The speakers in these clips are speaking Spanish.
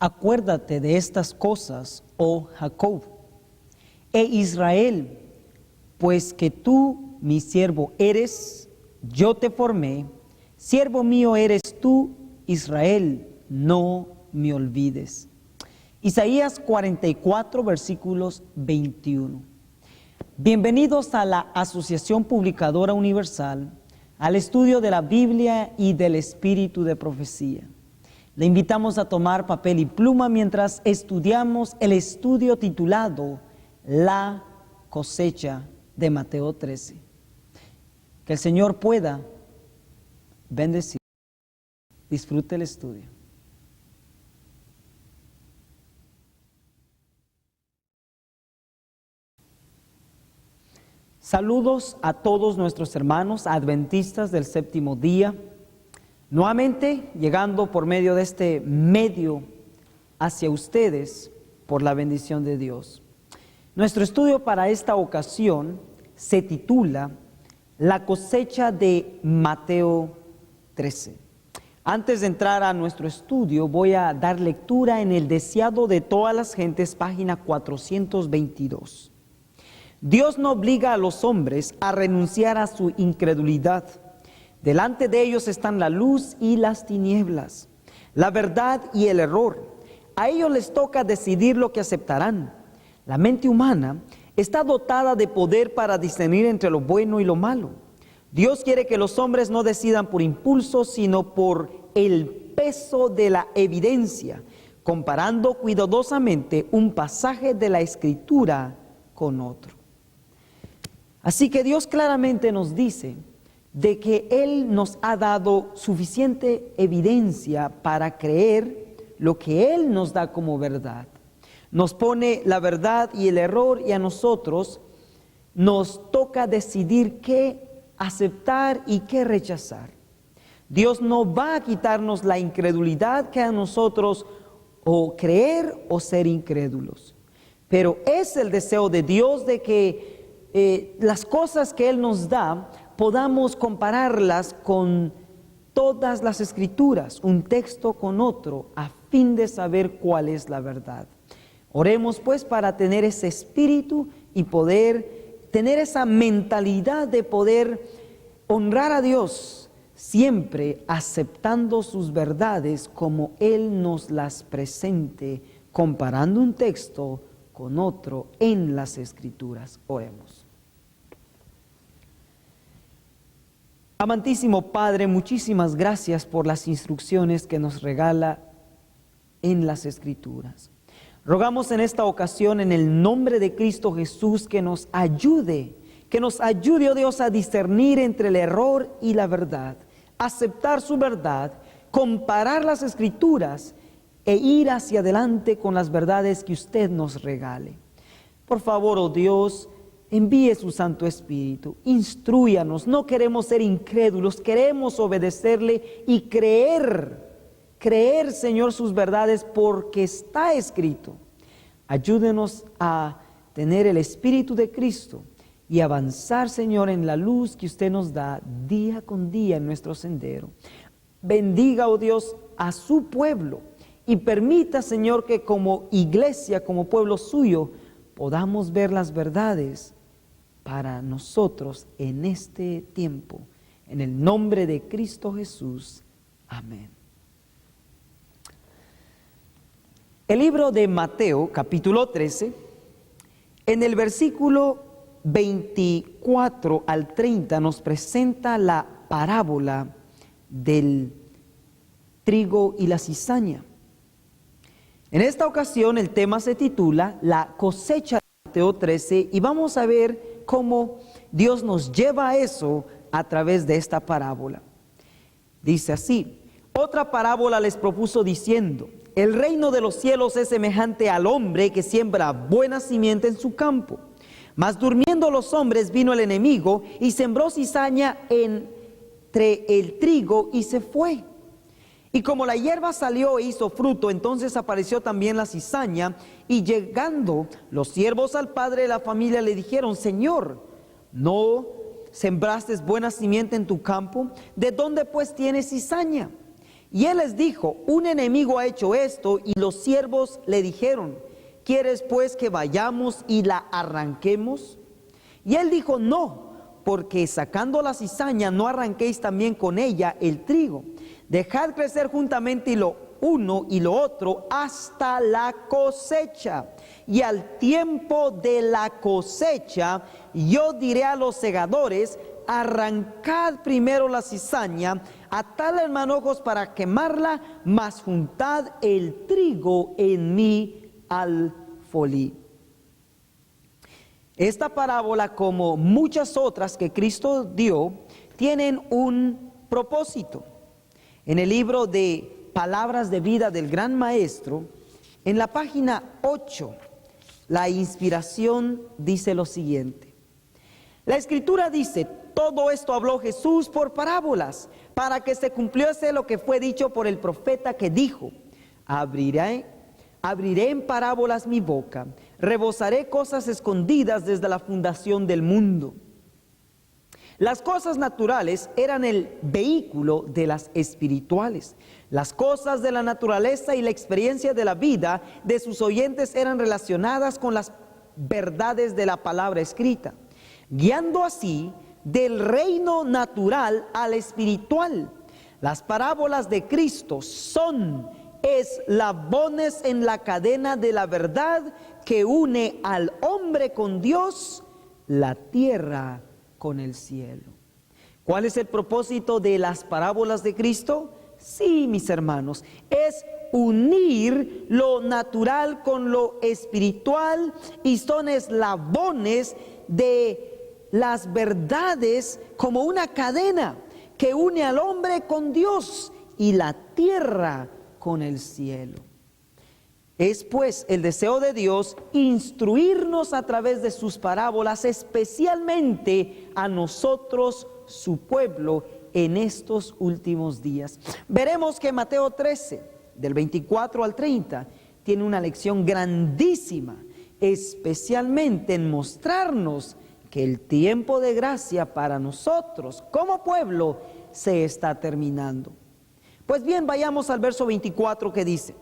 Acuérdate de estas cosas, oh Jacob, e Israel, pues que tú, mi siervo, eres, yo te formé, siervo mío eres tú, Israel, no me olvides. Isaías 44, versículos 21. Bienvenidos a la Asociación Publicadora Universal, al estudio de la Biblia y del Espíritu de Profecía. Le invitamos a tomar papel y pluma mientras estudiamos el estudio titulado La cosecha de Mateo 13. Que el Señor pueda bendecir. Disfrute el estudio. Saludos a todos nuestros hermanos adventistas del séptimo día. Nuevamente llegando por medio de este medio hacia ustedes por la bendición de Dios. Nuestro estudio para esta ocasión se titula La cosecha de Mateo 13. Antes de entrar a nuestro estudio, voy a dar lectura en el Deseado de todas las gentes, página 422. Dios no obliga a los hombres a renunciar a su incredulidad. Delante de ellos están la luz y las tinieblas, la verdad y el error. A ellos les toca decidir lo que aceptarán. La mente humana está dotada de poder para discernir entre lo bueno y lo malo. Dios quiere que los hombres no decidan por impulso, sino por el peso de la evidencia, comparando cuidadosamente un pasaje de la Escritura con otro. Así que Dios claramente nos dice de que Él nos ha dado suficiente evidencia para creer lo que Él nos da como verdad. Nos pone la verdad y el error, y a nosotros nos toca decidir qué aceptar y qué rechazar. Dios no va a quitarnos la incredulidad que a nosotros o creer o ser incrédulos. Pero es el deseo de Dios de que las cosas que Él nos da podamos compararlas con todas las Escrituras, un texto con otro, a fin de saber cuál es la verdad. Oremos pues para tener ese espíritu y poder tener esa mentalidad de poder honrar a Dios, siempre aceptando sus verdades como Él nos las presente, comparando un texto con otro en las Escrituras. Oremos. Amantísimo Padre, muchísimas gracias por las instrucciones que nos regala en las Escrituras. Rogamos en esta ocasión en el nombre de Cristo Jesús que nos ayude, oh Dios, a discernir entre el error y la verdad, aceptar su verdad, comparar las Escrituras e ir hacia adelante con las verdades que usted nos regale. Por favor, oh Dios, envíe su Santo Espíritu, instrúyanos. No queremos ser incrédulos, queremos obedecerle y creer, Señor, sus verdades porque está escrito. Ayúdenos a tener el Espíritu de Cristo y avanzar, Señor, en la luz que usted nos da día con día en nuestro sendero. Bendiga, oh Dios, a su pueblo y permita, Señor, que como iglesia, como pueblo suyo, podamos ver las verdades para nosotros en este tiempo. En el nombre de Cristo Jesús. Amén. El libro de Mateo, capítulo 13, en el versículo 24 al 30 nos presenta la parábola del trigo y la cizaña. En esta ocasión el tema se titula La cosecha de Mateo 13 y vamos a ver cómo Dios nos lleva a eso a través de esta parábola. Dice así: otra parábola les propuso diciendo: el reino de los cielos es semejante al hombre que siembra buena simiente en su campo. Mas durmiendo los hombres vino el enemigo y sembró cizaña entre el trigo y se fue. Y como la hierba salió e hizo fruto, entonces apareció también la cizaña, y llegando los siervos al padre de la familia le dijeron: Señor, ¿no sembraste buena simiente en tu campo? ¿De dónde pues tienes cizaña? Y él les dijo: un enemigo ha hecho esto. Y los siervos le dijeron: ¿quieres pues que vayamos y la arranquemos? Y él dijo: no, porque sacando la cizaña no arranquéis también con ella el trigo. Dejad crecer juntamente lo uno y lo otro hasta la cosecha. Y al tiempo de la cosecha, yo diré a los segadores: arrancad primero la cizaña, atadla en manojos para quemarla, mas juntad el trigo en mi alfolí. Esta parábola, como muchas otras que Cristo dio, tienen un propósito. En el libro de Palabras de Vida del Gran Maestro, en la página 8, la inspiración dice lo siguiente. La Escritura dice: todo esto habló Jesús por parábolas, para que se cumpliese lo que fue dicho por el profeta, que dijo: abriré en parábolas mi boca, rebosaré cosas escondidas desde la fundación del mundo. Las cosas naturales eran el vehículo de las espirituales. Las cosas de la naturaleza y la experiencia de la vida de sus oyentes eran relacionadas con las verdades de la palabra escrita, guiando así del reino natural al espiritual. Las parábolas de Cristo son eslabones en la cadena de la verdad que une al hombre con Dios, la tierra con el cielo. ¿Cuál es el propósito de las parábolas de Cristo? Sí, mis hermanos, es unir lo natural con lo espiritual, y son eslabones de las verdades como una cadena que une al hombre con Dios y la tierra con el cielo. Es pues el deseo de Dios instruirnos a través de sus parábolas, especialmente a nosotros, su pueblo, en estos últimos días. Veremos que Mateo 13, del 24 al 30, tiene una lección grandísima, especialmente en mostrarnos que el tiempo de gracia para nosotros como pueblo se está terminando. Pues bien, vayamos al verso 24, que dice: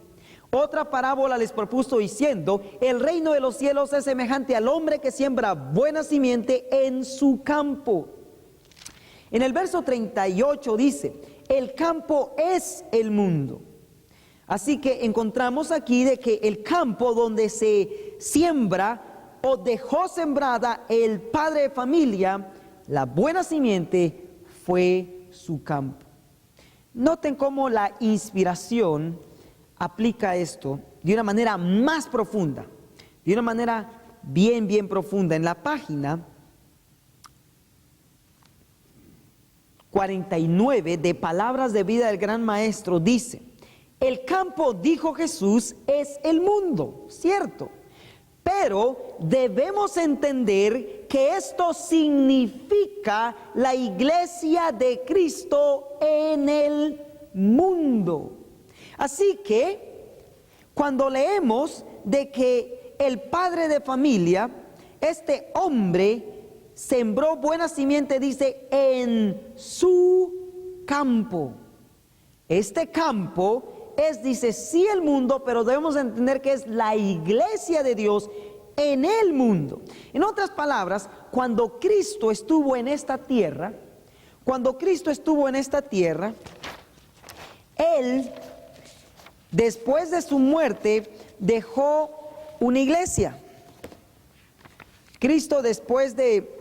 otra parábola les propuso diciendo: el reino de los cielos es semejante al hombre que siembra buena simiente en su campo. En el verso 38 dice: el campo es el mundo. Así que encontramos aquí de que el campo donde se siembra o dejó sembrada el padre de familia, la buena simiente, fue su campo. Noten cómo la inspiración aplica esto de una manera más profunda, de una manera bien profunda. En la página 49 de Palabras de Vida del Gran Maestro dice: el campo, dijo Jesús, es el mundo, ¿cierto? Pero debemos entender que esto significa la iglesia de Cristo en el mundo. Así que cuando leemos de que el padre de familia, este hombre, sembró buena simiente, dice, en su campo. Este campo es, dice, sí, el mundo, pero debemos entender que es la iglesia de Dios en el mundo. En otras palabras, cuando Cristo estuvo en esta tierra, Él, después de su muerte, dejó una iglesia. Cristo, después de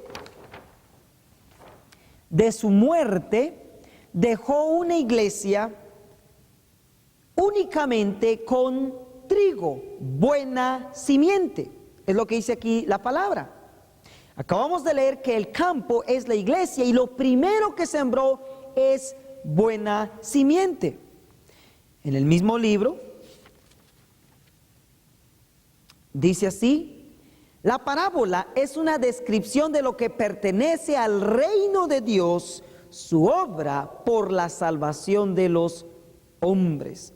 su muerte, dejó una iglesia únicamente con trigo, buena simiente. Es lo que dice aquí la palabra. Acabamos de leer que el campo es la iglesia y lo primero que sembró es buena simiente. En el mismo libro dice así: la parábola es una descripción de lo que pertenece al reino de Dios, su obra por la salvación de los hombres.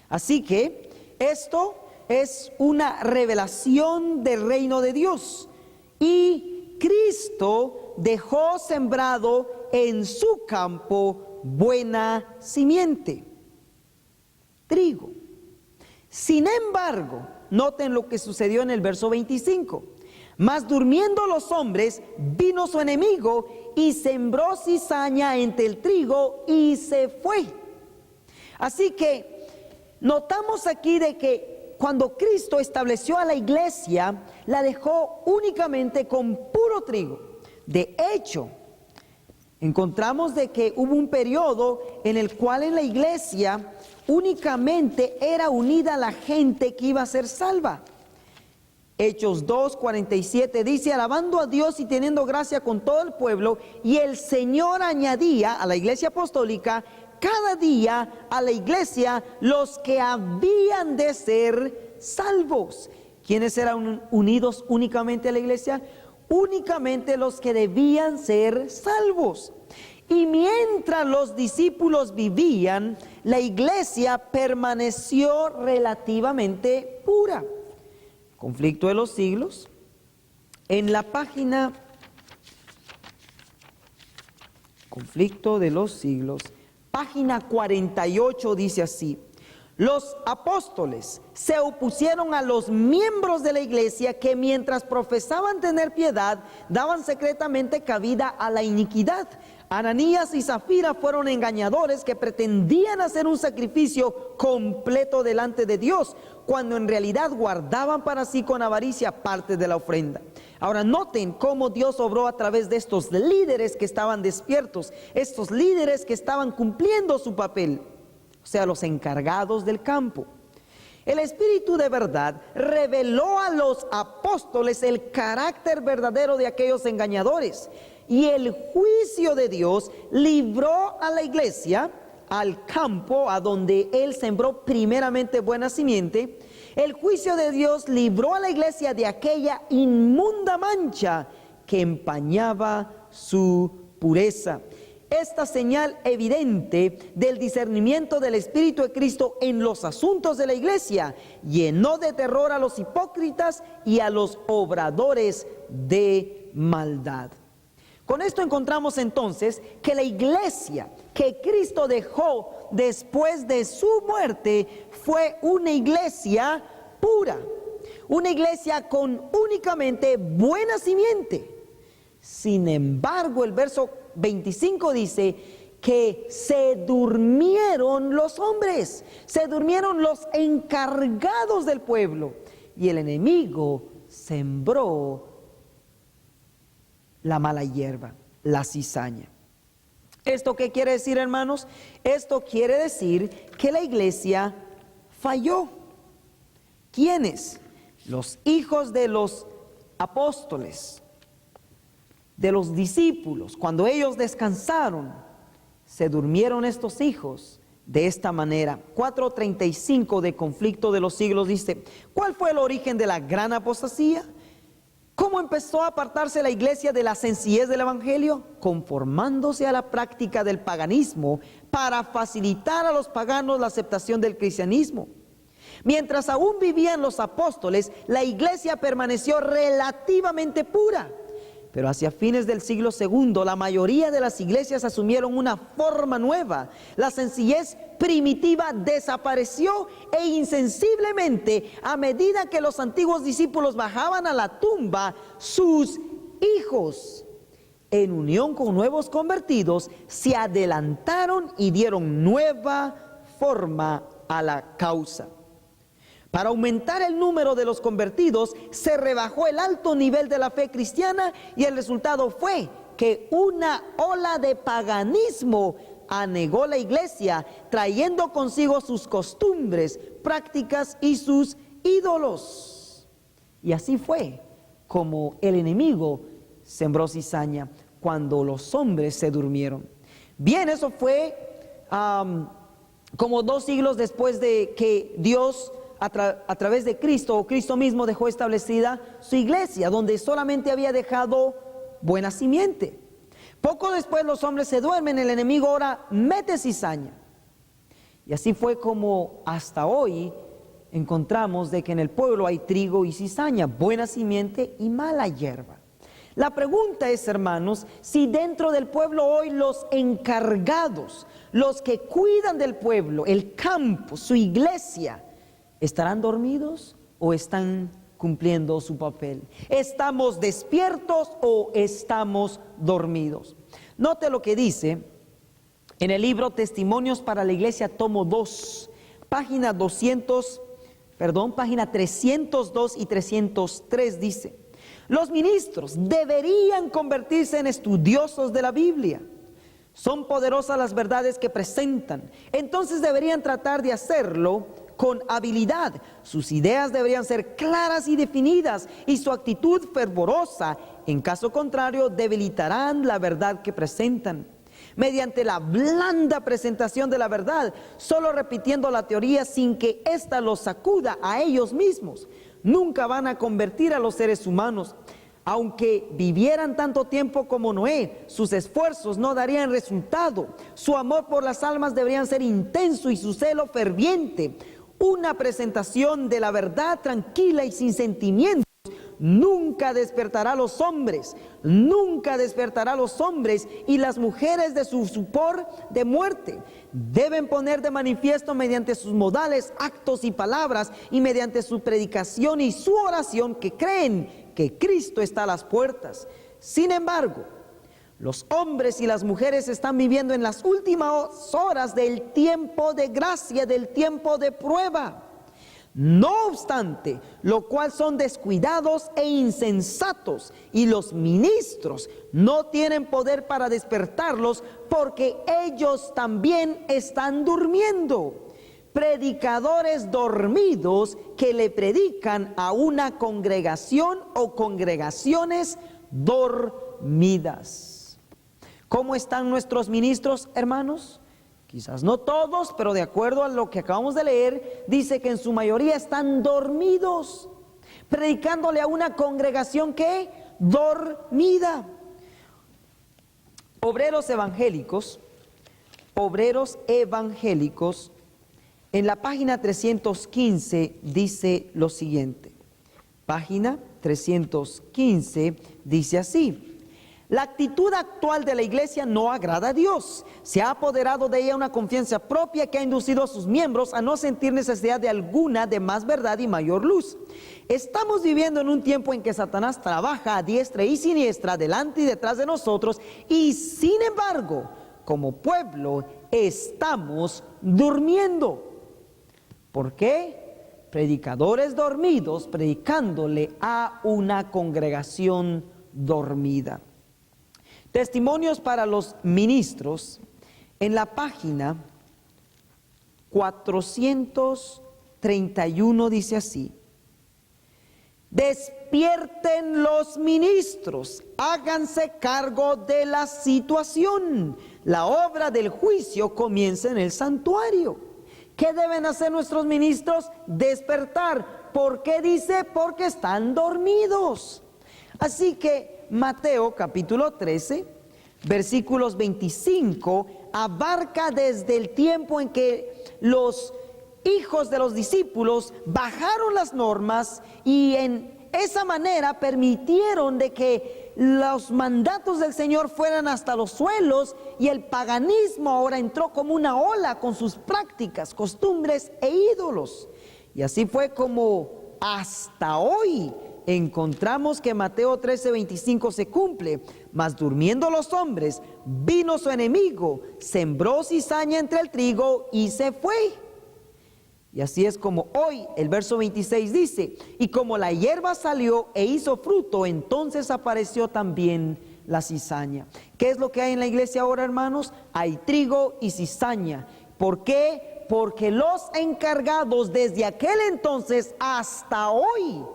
Así que esto es una revelación del reino de Dios, y Cristo dejó sembrado en su campo buena simiente. trigo. Sin embargo, noten lo que sucedió en el verso 25. Mas durmiendo los hombres, vino su enemigo y sembró cizaña entre el trigo y se fue. Así que notamos aquí de que cuando Cristo estableció a la iglesia, la dejó únicamente con puro trigo. De hecho, encontramos de que hubo un periodo en el cual en la iglesia únicamente era unida la gente que iba a ser salva. Hechos 2:47 dice: alabando a Dios y teniendo gracia con todo el pueblo, y el Señor añadía a la iglesia apostólica cada día a la iglesia los que habían de ser salvos. ¿Quiénes eran unidos únicamente a la iglesia? Únicamente los que debían ser salvos. Y mientras los discípulos vivían, la iglesia permaneció relativamente pura. Conflicto de los siglos. En la página Conflicto de los siglos, página 48 dice así: los apóstoles se opusieron a los miembros de la iglesia que mientras profesaban tener piedad, daban secretamente cabida a la iniquidad. Ananías y Zafira fueron engañadores que pretendían hacer un sacrificio completo delante de Dios, cuando en realidad guardaban para sí con avaricia parte de la ofrenda. Ahora noten cómo Dios obró a través de estos líderes que estaban despiertos, estos líderes que estaban cumpliendo su papel, o sea, los encargados del campo. El Espíritu de verdad reveló a los apóstoles el carácter verdadero de aquellos engañadores, y el juicio de Dios libró a la iglesia, al campo a donde Él sembró primeramente buena simiente. El juicio de Dios libró a la iglesia de aquella inmunda mancha que empañaba su pureza. Esta señal evidente del discernimiento del Espíritu de Cristo en los asuntos de la iglesia llenó de terror a los hipócritas y a los obradores de maldad. Con esto encontramos entonces que la iglesia que Cristo dejó después de su muerte fue una iglesia pura, una iglesia con únicamente buena simiente. Sin embargo, el verso 25 dice que se durmieron los hombres, se durmieron los encargados del pueblo, y el enemigo sembró la mala hierba, la cizaña. ¿Esto qué quiere decir, hermanos? Esto quiere decir que la iglesia falló. ¿Quiénes? Los hijos de los apóstoles, de los discípulos. Cuando ellos descansaron, se durmieron estos hijos de esta manera. 4:35 de Conflicto de los Siglos dice: ¿cuál fue el origen de la gran apostasía? ¿Cómo empezó a apartarse la iglesia de la sencillez del evangelio? Conformándose a la práctica del paganismo para facilitar a los paganos la aceptación del cristianismo. Mientras aún vivían los apóstoles, la iglesia permaneció relativamente pura. Pero hacia fines del siglo II, la mayoría de las iglesias asumieron una forma nueva. La sencillez primitiva desapareció e insensiblemente, a medida que los antiguos discípulos bajaban a la tumba, sus hijos, en unión con nuevos convertidos, se adelantaron y dieron nueva forma a la causa. Para aumentar el número de los convertidos, se rebajó el alto nivel de la fe cristiana, y el resultado fue que una ola de paganismo anegó la iglesia, trayendo consigo sus costumbres, prácticas y sus ídolos. Y así fue como el enemigo sembró cizaña cuando los hombres se durmieron. Bien, eso fue como 2 siglos después de que Dios a través de Cristo, o Cristo mismo, dejó establecida su iglesia, donde solamente había dejado buena simiente. Poco después los hombres se duermen, el enemigo ahora mete cizaña. Y así fue como hasta hoy encontramos de que en el pueblo hay trigo y cizaña, buena simiente y mala hierba. La pregunta es, hermanos, si dentro del pueblo hoy los encargados, Los que cuidan del pueblo, el campo, su iglesia, ¿estarán dormidos o están cumpliendo su papel? ¿Estamos despiertos o estamos dormidos? Note lo que dice en el libro Testimonios para la Iglesia, tomo 2, página 302 y 303 dice: los ministros deberían convertirse en estudiosos de la Biblia. Son poderosas las verdades que presentan, entonces deberían tratar de hacerlo con habilidad. Sus ideas deberían ser claras y definidas y su actitud fervorosa. En caso contrario, debilitarán la verdad que presentan. Mediante la blanda presentación de la verdad, solo repitiendo la teoría sin que ésta los sacuda a ellos mismos, nunca van a convertir a los seres humanos. Aunque vivieran tanto tiempo como Noé, sus esfuerzos no darían resultado. Su amor por las almas debería ser intenso y su celo ferviente. Una presentación de la verdad tranquila y sin sentimientos nunca despertará a los hombres, y las mujeres de su sopor de muerte. Deben poner de manifiesto mediante sus modales, actos y palabras, y mediante su predicación y su oración, que creen que Cristo está a las puertas. Sin embargo, los hombres y las mujeres están viviendo en las últimas horas del tiempo de gracia, del tiempo de prueba. No obstante, lo cual son descuidados e insensatos, y los ministros no tienen poder para despertarlos, porque ellos también están durmiendo. Predicadores dormidos que le predican a una congregación o congregaciones dormidas. ¿Cómo están nuestros ministros, hermanos? Quizás no todos, pero de acuerdo a lo que acabamos de leer, dice que en su mayoría están dormidos, predicándole a una congregación que dormida. Obreros evangélicos, en la página 315 dice lo siguiente. Página 315 dice así: la actitud actual de la iglesia no agrada a Dios. Se ha apoderado de ella una confianza propia que ha inducido a sus miembros a no sentir necesidad de alguna de más verdad y mayor luz. Estamos viviendo en un tiempo en que Satanás trabaja a diestra y siniestra, delante y detrás de nosotros, y sin embargo, como pueblo, estamos durmiendo. ¿Por qué? Predicadores dormidos predicándole a una congregación dormida. Testimonios para los ministros, en la página 431 dice así: despierten los ministros, háganse cargo de la situación. La obra del juicio comienza en el santuario. ¿Qué deben hacer nuestros ministros? Despertar. ¿Por qué dice? Porque están dormidos. Así que Mateo capítulo 13, versículos 25, abarca desde el tiempo en que los hijos de los discípulos bajaron las normas y en esa manera permitieron de que los mandatos del Señor fueran hasta los suelos, y el paganismo ahora entró como una ola con sus prácticas, costumbres e ídolos. Y así fue como hasta hoy encontramos que Mateo 13:25 se cumple. Mas durmiendo los hombres, vino su enemigo, sembró cizaña entre el trigo y se fue. Y así es como hoy el verso 26 dice: y como la hierba salió e hizo fruto, entonces apareció también la cizaña. ¿Qué es lo que hay en la iglesia ahora, hermanos? Hay trigo y cizaña. ¿Por qué? Porque los encargados desde aquel entonces hasta hoy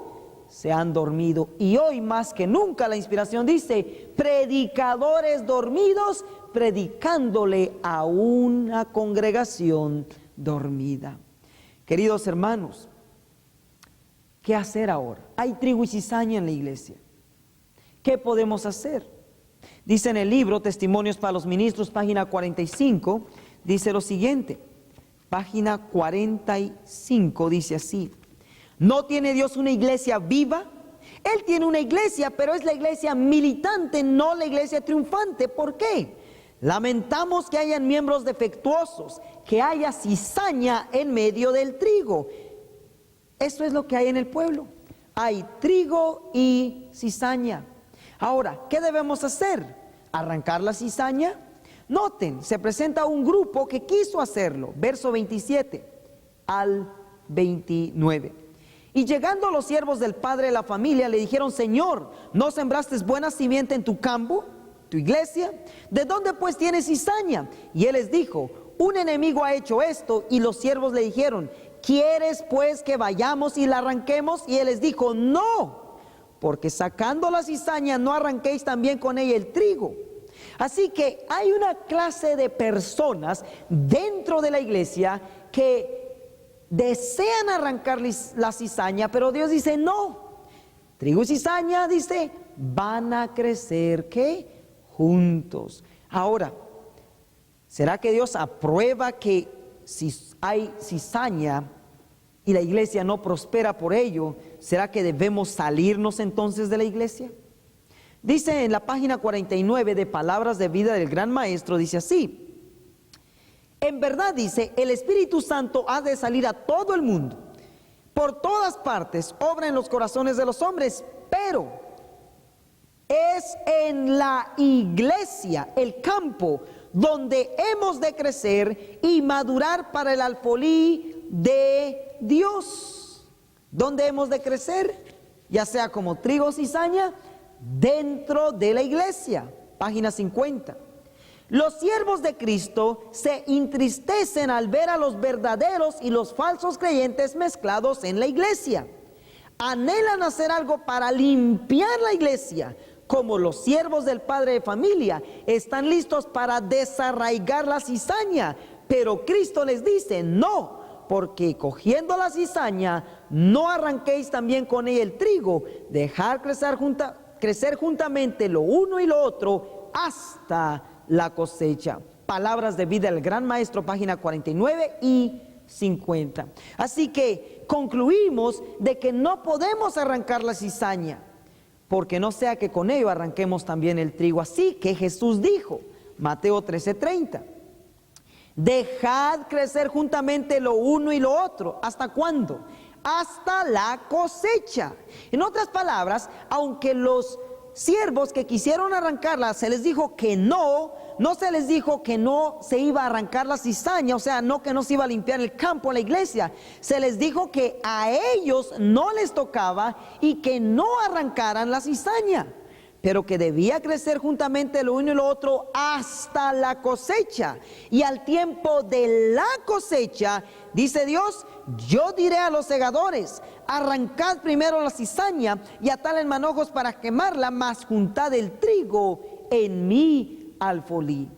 se han dormido, y hoy más que nunca la inspiración dice: predicadores dormidos predicándole a una congregación dormida. Queridos hermanos, ¿qué hacer ahora? Hay trigo y cizaña en la iglesia. ¿Qué podemos hacer? Dice en el libro Testimonios para los Ministros, página 45, dice lo siguiente. Página 45 dice así: ¿no tiene Dios una iglesia viva? Él tiene una iglesia, pero es la iglesia militante, no la iglesia triunfante. ¿Por qué? Lamentamos que hayan miembros defectuosos, que haya cizaña en medio del trigo. Esto es lo que hay en el pueblo. Hay trigo y cizaña. Ahora, ¿qué debemos hacer? ¿Arrancar la cizaña? Noten, se presenta un grupo que quiso hacerlo. Verso 27 al 29. Y llegando los siervos del padre de la familia, le dijeron: Señor, ¿no sembraste buena simiente en tu campo, tu iglesia? ¿De dónde pues tienes cizaña? Y él les dijo: un enemigo ha hecho esto. Y los siervos le dijeron: ¿quieres pues que vayamos y la arranquemos? Y él les dijo: no, porque sacando la cizaña no arranquéis también con ella el trigo. Así que hay una clase de personas dentro de la iglesia que desean arrancar la cizaña, pero Dios dice: no, trigo y cizaña, dice, van a crecer, ¿qué? Juntos. Ahora, ¿será que Dios aprueba que si hay cizaña y la iglesia no prospera por ello, será que debemos salirnos entonces de la iglesia? Dice en la página 49 de Palabras de Vida del Gran Maestro, dice así: en verdad, dice, el Espíritu Santo ha de salir a todo el mundo, por todas partes, obra en los corazones de los hombres, pero es en la iglesia, el campo, donde hemos de crecer y madurar para el alfolí de Dios. ¿Dónde hemos de crecer? Ya sea como trigo o cizaña, dentro de la iglesia. Página 50. Los siervos de Cristo se entristecen al ver a los verdaderos y los falsos creyentes mezclados en la iglesia. Anhelan hacer algo para limpiar la iglesia, como los siervos del padre de familia están listos para desarraigar la cizaña, pero Cristo les dice: no, porque cogiendo la cizaña no arranquéis también con ella el trigo, dejar crecer juntamente lo uno y lo otro hasta la cosecha. Palabras de Vida del Gran Maestro, página 49 y 50. Así que concluimos de que no podemos arrancar la cizaña, porque no sea que con ello arranquemos también el trigo. Así que Jesús dijo, Mateo 13:30, dejad crecer juntamente lo uno y lo otro. ¿Hasta cuándo? Hasta la cosecha. En otras palabras, aunque los siervos que quisieron arrancarla se les dijo que no se les dijo que no se iba a arrancar la cizaña, o sea, no que no se iba a limpiar el campo, la iglesia. Se les dijo que a ellos no les tocaba y que no arrancaran la cizaña, pero que debía crecer juntamente lo uno y lo otro hasta la cosecha. Y al tiempo de la cosecha, dice Dios, yo diré a los segadores: arrancad primero la cizaña y atad en manojos para quemarla, mas juntad el trigo en mi alfolí.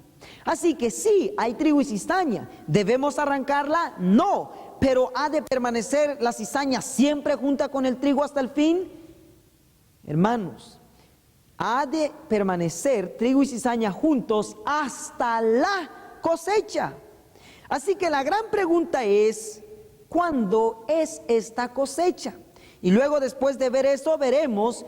Así que sí, hay trigo y cizaña. ¿Debemos arrancarla? No. Pero ¿ha de permanecer la cizaña siempre junta con el trigo hasta el fin? Hermanos, ha de permanecer trigo y cizaña juntos hasta la cosecha. Así que la gran pregunta es: ¿cuándo es esta cosecha? Y luego, después de ver eso, veremos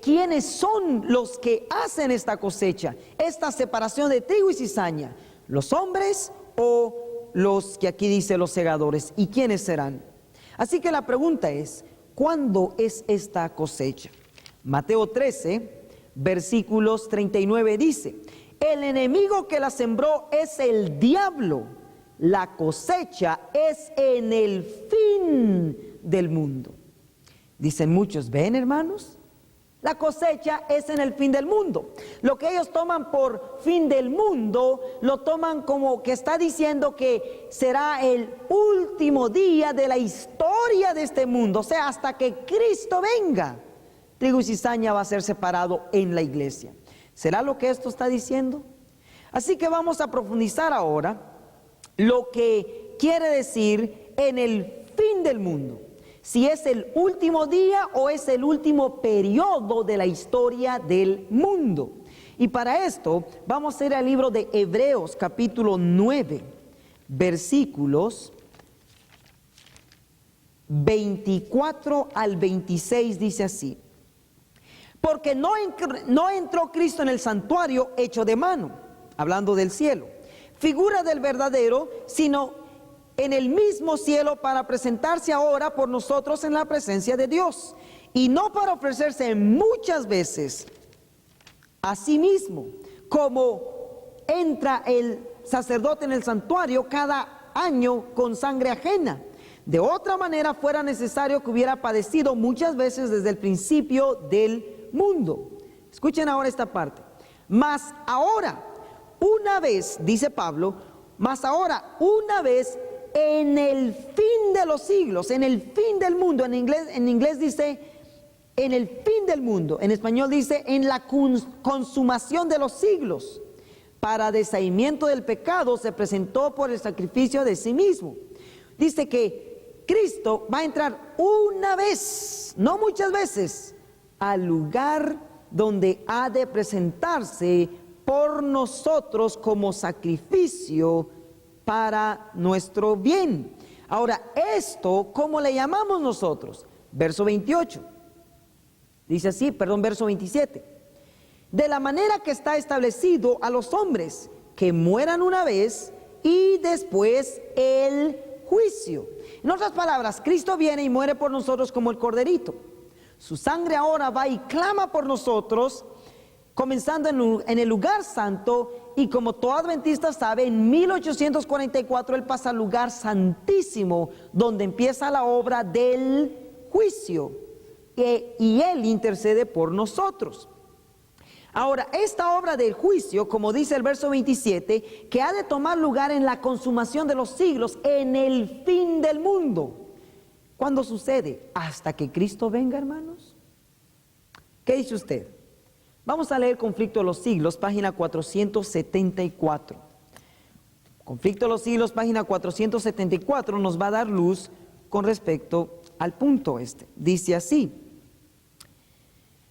quiénes son los que hacen esta cosecha, esta separación de trigo y cizaña: los hombres o los que aquí dice los segadores. ¿Y quiénes serán? Así que la pregunta es: ¿cuándo es esta cosecha? Mateo 13, versículos 39 dice: el enemigo que la sembró es el diablo. La cosecha es en el fin del mundo. Dicen muchos: ¿ven, hermanos? La cosecha es en el fin del mundo. Lo que ellos toman por fin del mundo, lo toman como que está diciendo que será el último día de la historia de este mundo. O sea, hasta que Cristo venga, trigo y cizaña va a ser separado en la iglesia. ¿Será lo que esto está diciendo? Así que vamos a profundizar ahora lo que quiere decir en el fin del mundo. Si es el último día o es el último periodo de la historia del mundo. Y para esto vamos a ir al libro de Hebreos capítulo 9, versículos 24 al 26, dice así: Porque no entró Cristo en el santuario hecho de mano, hablando del cielo, figura del verdadero, sino en el mismo cielo para presentarse ahora por nosotros en la presencia de Dios, y no para ofrecerse muchas veces a sí mismo, como entra el sacerdote en el santuario cada año con sangre ajena. De otra manera fuera necesario que hubiera padecido muchas veces desde el principio del mundo. Escuchen ahora esta parte. Mas ahora, una vez, dice Pablo, mas ahora, una vez en el fin de los siglos, en el fin del mundo, en inglés dice en el fin del mundo, en español dice en la consumación de los siglos, para deshaimiento del pecado se presentó por el sacrificio de sí mismo. Dice que Cristo va a entrar una vez, no muchas veces, al lugar donde ha de presentarse por nosotros como sacrificio para nuestro bien. Ahora, esto, ¿cómo le llamamos nosotros? Verso 28. Dice así, verso 27. De la manera que está establecido a los hombres que mueran una vez y después el juicio. En otras palabras, Cristo viene y muere por nosotros como el corderito. Su sangre ahora va y clama por nosotros, comenzando en el lugar santo, y como todo adventista sabe, en 1844 Él pasa al lugar santísimo, donde empieza la obra del juicio, y Él intercede por nosotros. Ahora, esta obra del juicio, como dice el verso 27, que ha de tomar lugar en la consumación de los siglos, en el fin del mundo. ¿Cuándo sucede? Hasta que Cristo venga, hermanos. ¿Qué dice usted? Vamos a leer Conflicto de los Siglos, página 474. Conflicto de los Siglos, página 474, nos va a dar luz con respecto al punto este. Dice así: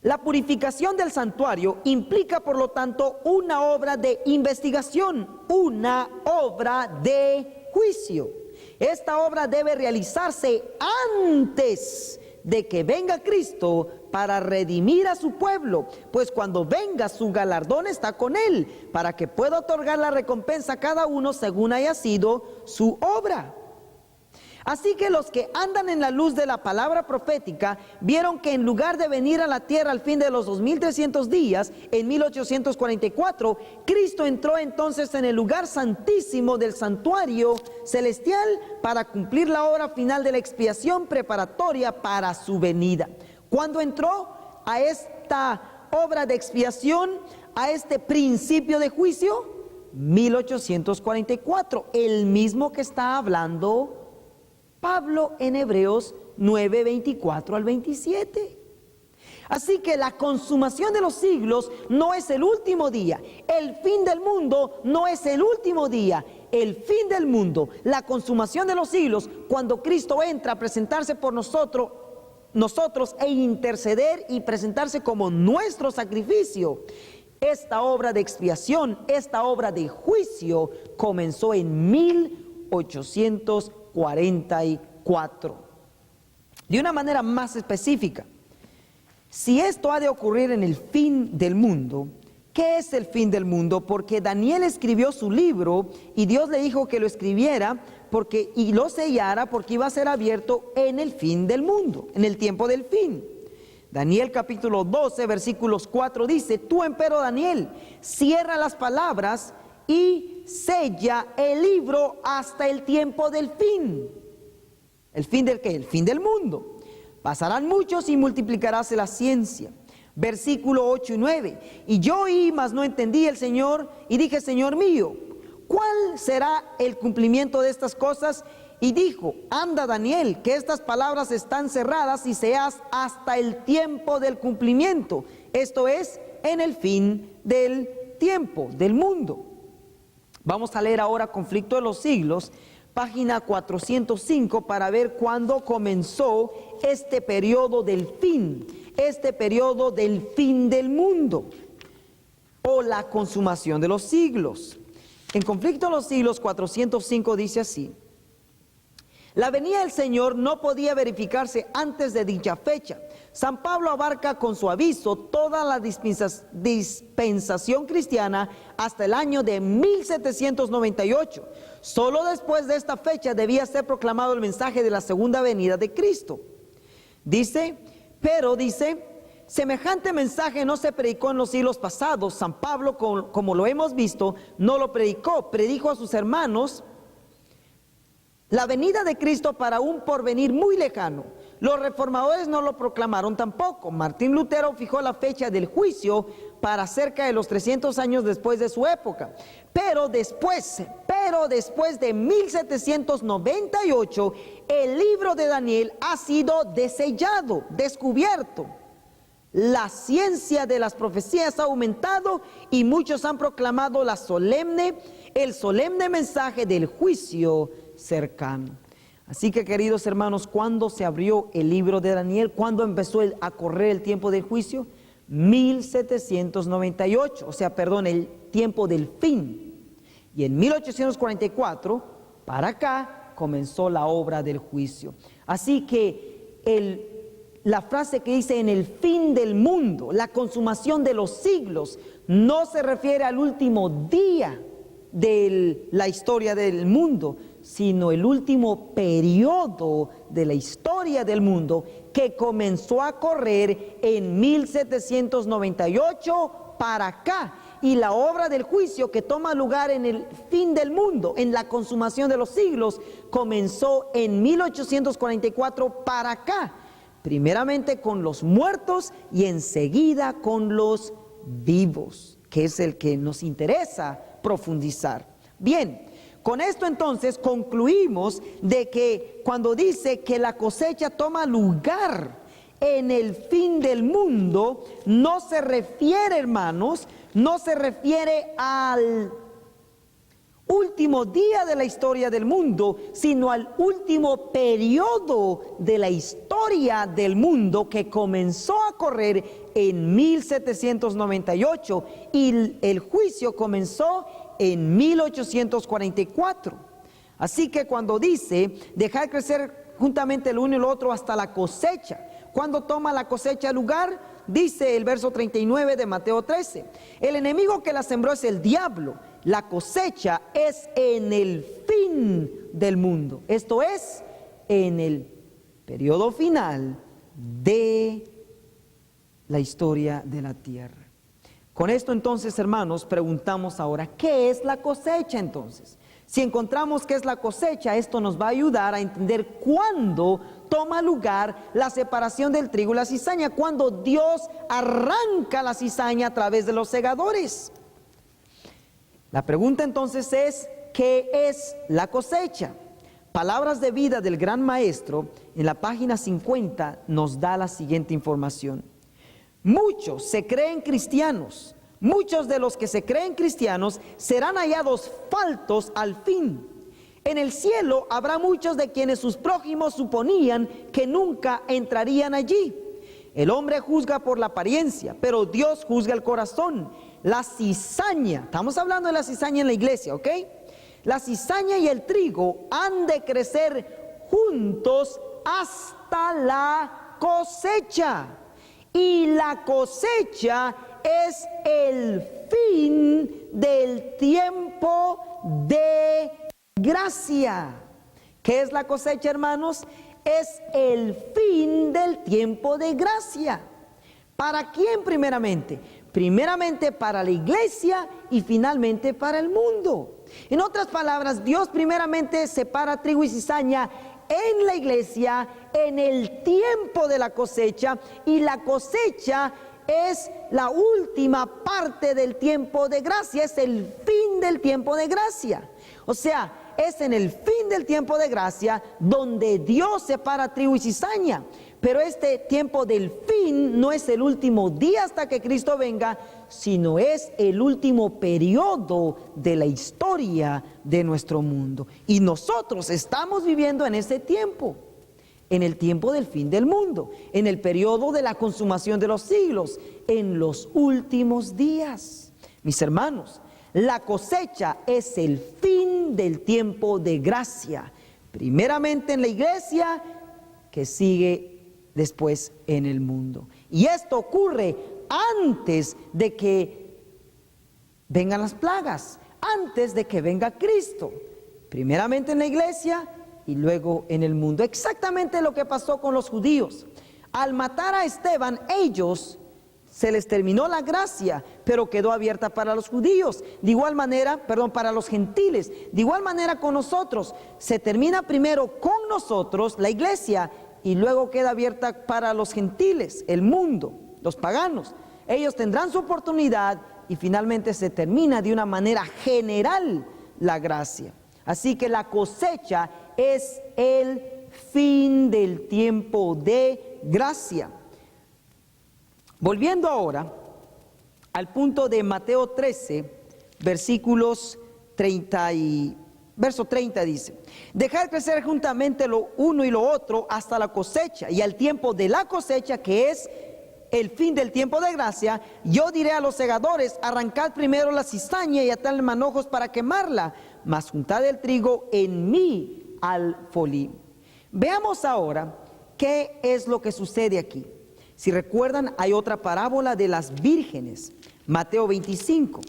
la purificación del santuario implica, por lo tanto, una obra de investigación, una obra de juicio. Esta obra debe realizarse antes de que venga Cristo para redimir a su pueblo, pues cuando venga su galardón está con él, para que pueda otorgar la recompensa a cada uno según haya sido su obra. Así que los que andan en la luz de la palabra profética vieron que en lugar de venir a la tierra al fin de los 2300 días, en 1844, Cristo entró entonces en el lugar santísimo del santuario celestial para cumplir la obra final de la expiación preparatoria para su venida. ¿Cuándo entró a esta obra de expiación, a este principio de juicio? 1844, el mismo que está hablando Pablo en Hebreos 9, 24 al 27. Así que la consumación de los siglos no es el último día. El fin del mundo no es el último día. El fin del mundo, la consumación de los siglos, cuando Cristo entra a presentarse por nosotros e interceder y presentarse como nuestro sacrificio. Esta obra de expiación, esta obra de juicio comenzó en 1844. De una manera más específica, si esto ha de ocurrir en el fin del mundo, ¿qué es el fin del mundo? Porque Daniel escribió su libro y Dios le dijo que lo escribiera y lo sellara, porque iba a ser abierto en el fin del mundo, en el tiempo del fin. Daniel capítulo 12 versículos 4 dice: tú, empero Daniel, cierra las palabras y sella el libro hasta el tiempo del fin. ¿El fin del qué? El fin del mundo. Pasarán muchos y multiplicaráse la ciencia. Versículo 8 y 9. Y yo oí, mas no entendí el Señor, y dije: Señor mío, ¿cuál será el cumplimiento de estas cosas? Y dijo: anda, Daniel, que estas palabras están cerradas y seas hasta el tiempo del cumplimiento. Esto es, en el fin del tiempo, del mundo. Vamos a leer ahora Conflicto de los Siglos, página 405, para ver cuándo comenzó este periodo del fin del mundo, o la consumación de los siglos. En Conflicto de los Siglos 405 dice así: La venida del Señor no podía verificarse antes de dicha fecha. San Pablo abarca con su aviso toda la dispensación cristiana hasta el año de 1798. Solo después de esta fecha debía ser proclamado el mensaje de la segunda venida de Cristo. Dice, semejante mensaje no se predicó en los siglos pasados. San Pablo, como lo hemos visto, no lo predicó. Predijo a sus hermanos la venida de Cristo para un porvenir muy lejano. Los reformadores no lo proclamaron tampoco. Martín Lutero fijó la fecha del juicio para cerca de los 300 años después de su época. Pero después de 1798, el libro de Daniel ha sido desellado, descubierto. La ciencia de las profecías ha aumentado y muchos han proclamado el solemne mensaje del juicio cercano. Así que, queridos hermanos, ¿cuándo se abrió el libro de Daniel? ¿Cuándo empezó a correr el tiempo del juicio? 1798, el tiempo del fin. Y en 1844, para acá, comenzó la obra del juicio. Así que la frase que dice en el fin del mundo, la consumación de los siglos, no se refiere al último día de la historia del mundo, sino el último periodo de la historia del mundo que comenzó a correr en 1798 para acá. Y la obra del juicio que toma lugar en el fin del mundo, en la consumación de los siglos, comenzó en 1844 para acá. Primeramente con los muertos y enseguida con los vivos, que es el que nos interesa profundizar. Bien, con esto entonces concluimos de que cuando dice que la cosecha toma lugar en el fin del mundo, no se refiere, hermanos, no se refiere al último día de la historia del mundo, sino al último periodo de la historia del mundo que comenzó a correr en 1798 y el juicio comenzó en 1844. Así que cuando dice dejar crecer juntamente el uno y el otro hasta la cosecha, ¿cuándo toma la cosecha lugar? Dice el verso 39 de Mateo 13, el enemigo que la sembró es el diablo, la cosecha es en el fin del mundo, esto es, en el periodo final de la historia de la tierra. Con esto entonces, hermanos, preguntamos ahora, ¿qué es la cosecha entonces? Si encontramos qué es la cosecha, esto nos va a ayudar a entender cuándo toma lugar la separación del trigo y la cizaña, cuando Dios arranca la cizaña a través de los segadores. La pregunta entonces es, ¿qué es la cosecha? Palabras de vida del Gran Maestro, en la página 50, nos da la siguiente información. Muchos se creen cristianos. Muchos de los que se creen cristianos serán hallados faltos al fin. En el cielo habrá muchos de quienes sus prójimos suponían que nunca entrarían allí. El hombre juzga por la apariencia, pero Dios juzga el corazón. La cizaña, estamos hablando de la cizaña en la iglesia, ¿ok? La cizaña y el trigo han de crecer juntos hasta la cosecha. Y la cosecha es el fin del tiempo de gracia. ¿Qué es la cosecha, hermanos? Es el fin del tiempo de gracia. ¿Para quién primeramente? Primeramente para la iglesia y finalmente para el mundo. En otras palabras, Dios primeramente separa trigo y cizaña en la iglesia en el tiempo de la cosecha, y la cosecha es la última parte del tiempo de gracia, es el fin del tiempo de gracia. O sea, es en el fin del tiempo de gracia donde Dios separa trigo y cizaña. Pero este tiempo del fin no es el último día hasta que Cristo venga, sino es el último periodo de la historia de nuestro mundo. Y nosotros estamos viviendo en ese tiempo, en el tiempo del fin del mundo, en el periodo de la consumación de los siglos, en los últimos días. Mis hermanos, la cosecha es el fin del tiempo de gracia, primeramente en la iglesia, que sigue después en el mundo. Y esto ocurre antes de que vengan las plagas, antes de que venga Cristo. Primeramente en la iglesia y luego en el mundo. Exactamente lo que pasó con los judíos. Al matar a Esteban, se les terminó la gracia, pero quedó abierta para los judíos. De igual manera, para los gentiles. De igual manera con nosotros. Se termina primero con nosotros, la iglesia, y luego queda abierta para los gentiles, el mundo, los paganos. Ellos tendrán su oportunidad y finalmente se termina de una manera general la gracia. Así que la cosecha es el fin del tiempo de gracia. Volviendo ahora al punto de Mateo 13, verso 30 dice: dejar crecer juntamente lo uno y lo otro hasta la cosecha, y al tiempo de la cosecha, que es el fin del tiempo de gracia, yo diré a los segadores: arrancad primero la cizaña y atadle manojos para quemarla, mas juntad el trigo en mi alfolí. Veamos ahora qué es lo que sucede aquí. Si recuerdan, hay otra parábola de las vírgenes, Mateo 25.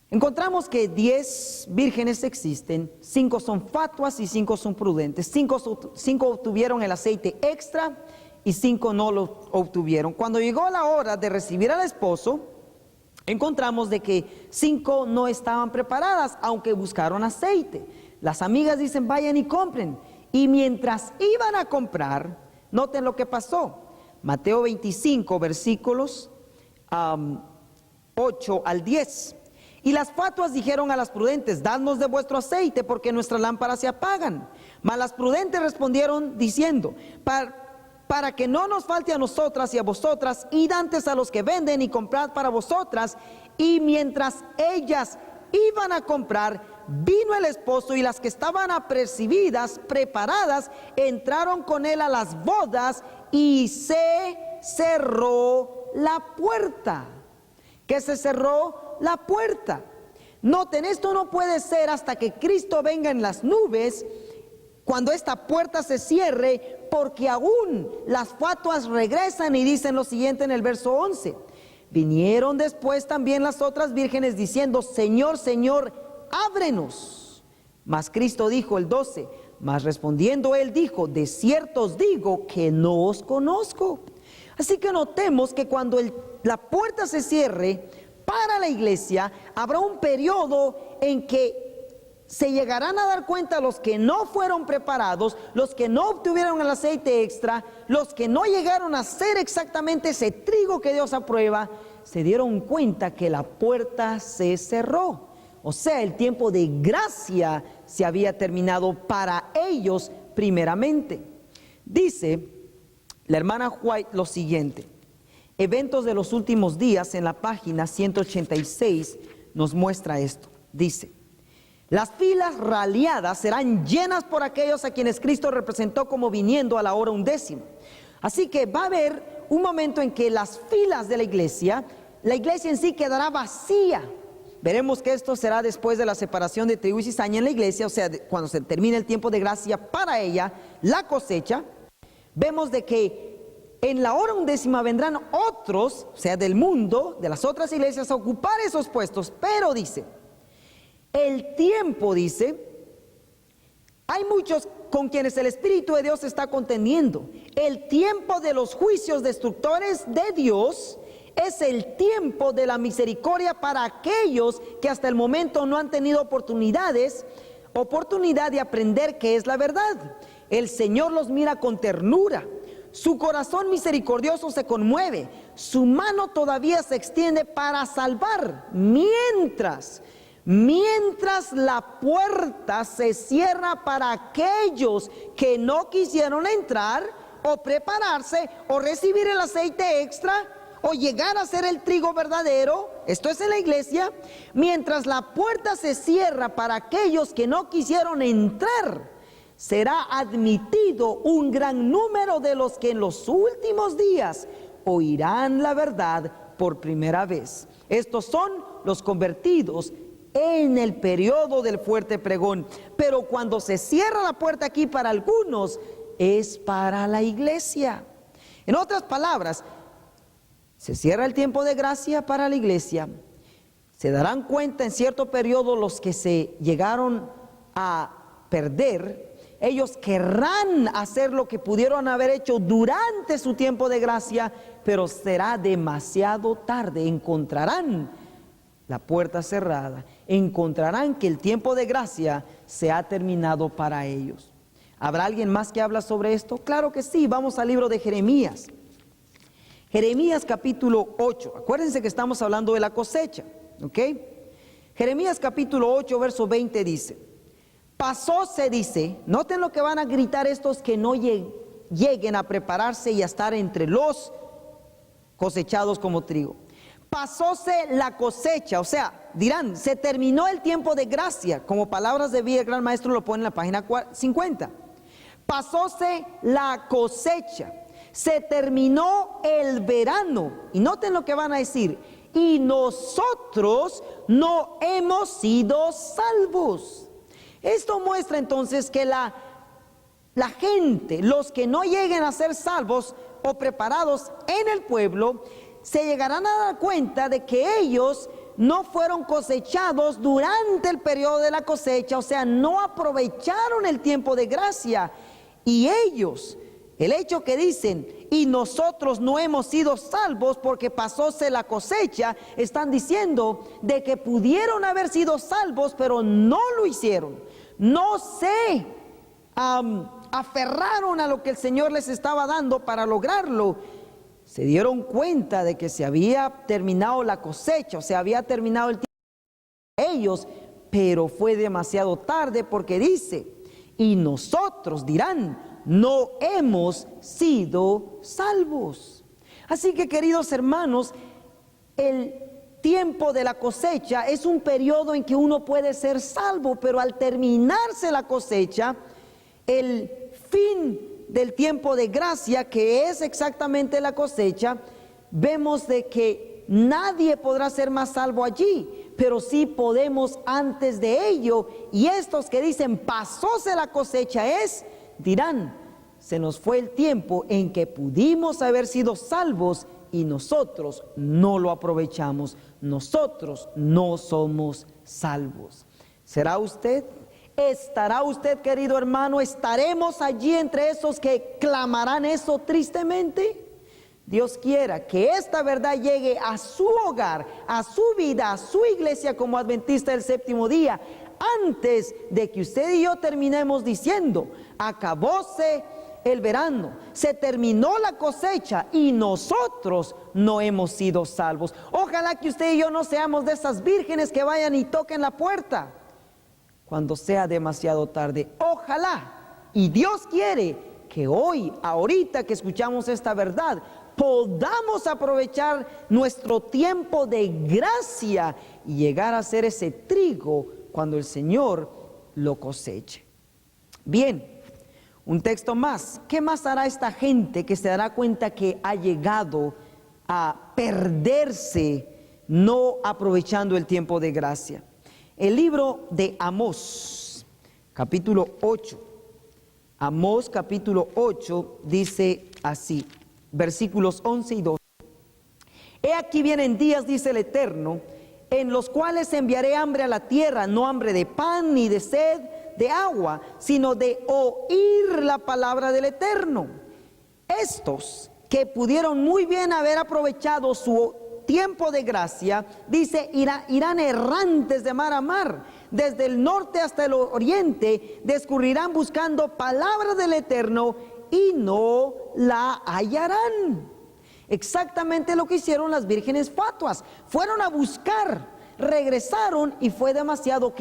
Encontramos que 10 vírgenes existen, 5 son fatuas y 5 son prudentes. 5 obtuvieron el aceite extra y 5 no lo obtuvieron. Cuando llegó la hora de recibir al esposo, encontramos de que 5 no estaban preparadas, aunque buscaron aceite. Las amigas dicen: vayan y compren. Y mientras iban a comprar, noten lo que pasó. Mateo 25, versículos 8 al 10. Y las fatuas dijeron a las prudentes: dadnos de vuestro aceite, porque nuestras lámparas se apagan. Mas las prudentes respondieron diciendo: para que no nos falte a nosotras y a vosotras, id antes a los que venden y comprad para vosotras. Y mientras ellas iban a comprar, vino el esposo, y las que estaban apercibidas, preparadas, entraron con él a las bodas, y se cerró la puerta. ¿Qué se cerró? La puerta. Noten, esto no puede ser hasta que Cristo venga en las nubes, cuando esta puerta se cierre, porque aún las fatuas regresan y dicen lo siguiente en el verso 11: vinieron después también las otras vírgenes diciendo: Señor, Señor, ábrenos. Mas Cristo dijo, el 12, mas respondiendo él dijo: de cierto os digo que no os conozco. Así que notemos que cuando la puerta se cierre para la iglesia, habrá un periodo en que se llegarán a dar cuenta los que no fueron preparados, los que no obtuvieron el aceite extra, los que no llegaron a hacer exactamente ese trigo que Dios aprueba. Se dieron cuenta que la puerta se cerró. O sea, el tiempo de gracia se había terminado para ellos primeramente. Dice la hermana White lo siguiente: Eventos de los últimos días, en la página 186 nos muestra esto. Dice: las filas raliadas serán llenas por aquellos a quienes Cristo representó como viniendo a la hora 11. Así que va a haber un momento en que las filas de la iglesia en sí quedará vacía. Veremos que esto será después de la separación de trigo y cizaña en la iglesia, o sea, cuando se termine el tiempo de gracia para ella, la cosecha. Vemos de que en la hora 11 vendrán otros, o sea, del mundo, de las otras iglesias, a ocupar esos puestos. Pero dice, el tiempo, hay muchos con quienes el Espíritu de Dios está contendiendo. El tiempo de los juicios destructores de Dios es el tiempo de la misericordia para aquellos que hasta el momento no han tenido oportunidad de aprender qué es la verdad. El Señor los mira con ternura, su corazón misericordioso se conmueve, su mano todavía se extiende para salvar, mientras la puerta se cierra para aquellos que no quisieron entrar o prepararse o recibir el aceite extra o llegar a ser el trigo verdadero. Esto es en la iglesia. Mientras la puerta se cierra para aquellos que no quisieron entrar, será admitido un gran número de los que en los últimos días oirán la verdad por primera vez. Estos son los convertidos en el periodo del fuerte pregón. Pero cuando se cierra la puerta aquí para algunos, es para la iglesia. En otras palabras, se cierra el tiempo de gracia para la iglesia. Se darán cuenta en cierto periodo los que se llegaron a perder. Ellos querrán hacer lo que pudieron haber hecho durante su tiempo de gracia, pero será demasiado tarde. Encontrarán la puerta cerrada, encontrarán que el tiempo de gracia se ha terminado para ellos. ¿Habrá alguien más que habla sobre esto? Claro que sí. Vamos al libro de Jeremías. Jeremías capítulo 8. Acuérdense que estamos hablando de la cosecha, ¿ok? Jeremías capítulo 8, verso 20 dice: pasó, se dice, noten lo que van a gritar estos que no lleguen a prepararse y a estar entre los cosechados como trigo. Pasóse la cosecha, o sea, dirán, se terminó el tiempo de gracia, como palabras de vida, el gran maestro lo pone en la página 50. Pasóse la cosecha, se terminó el verano, y noten lo que van a decir, y nosotros no hemos sido salvos. Esto muestra entonces que la gente, los que no lleguen a ser salvos o preparados en el pueblo, se llegarán a dar cuenta de que ellos no fueron cosechados durante el periodo de la cosecha, o sea, no aprovecharon el tiempo de gracia. Y ellos, el hecho que dicen, y nosotros no hemos sido salvos porque pasóse la cosecha, están diciendo de que pudieron haber sido salvos, pero no lo hicieron. No se aferraron a lo que el Señor les estaba dando para lograrlo. Se dieron cuenta de que se había terminado la cosecha, o sea, había terminado el tiempo de ellos, pero fue demasiado tarde, porque dice, y nosotros, dirán, no hemos sido salvos. Así que, queridos hermanos, el tiempo de la cosecha es un periodo en que uno puede ser salvo, pero al terminarse la cosecha, el fin del tiempo de gracia, que es exactamente la cosecha, vemos de que nadie podrá ser más salvo allí, pero sí podemos antes de ello. Y estos que dicen pasóse la cosecha dirán, se nos fue el tiempo en que pudimos haber sido salvos y nosotros no lo aprovechamos, nosotros no somos salvos. ¿Será usted? ¿Estará usted, querido hermano? ¿Estaremos allí entre esos que clamarán eso tristemente? Dios quiera que esta verdad llegue a su hogar, a su vida, a su iglesia como adventista del séptimo día, antes de que usted y yo terminemos diciendo, acabóse el verano, se terminó la cosecha y nosotros no hemos sido salvos. Ojalá que usted y yo no seamos de esas vírgenes que vayan y toquen la puerta cuando sea demasiado tarde. Ojalá, y Dios quiere que hoy, ahorita que escuchamos esta verdad, podamos aprovechar nuestro tiempo de gracia y llegar a ser ese trigo cuando el Señor lo coseche. Bien, un texto más. ¿Qué más hará esta gente que se dará cuenta que ha llegado a perderse no aprovechando el tiempo de gracia? El libro de Amós, capítulo 8. Amós, capítulo 8, dice así, versículos 11 y 12. He aquí vienen días, dice el Eterno, en los cuales enviaré hambre a la tierra, no hambre de pan ni de sed de agua, sino de oír la palabra del Eterno. Estos que pudieron muy bien haber aprovechado su tiempo de gracia, dice, irán errantes de mar a mar, desde el norte hasta el oriente, discurrirán buscando palabra del Eterno y no la hallarán. Exactamente lo que hicieron las vírgenes fatuas. Fueron a buscar, regresaron y fue demasiado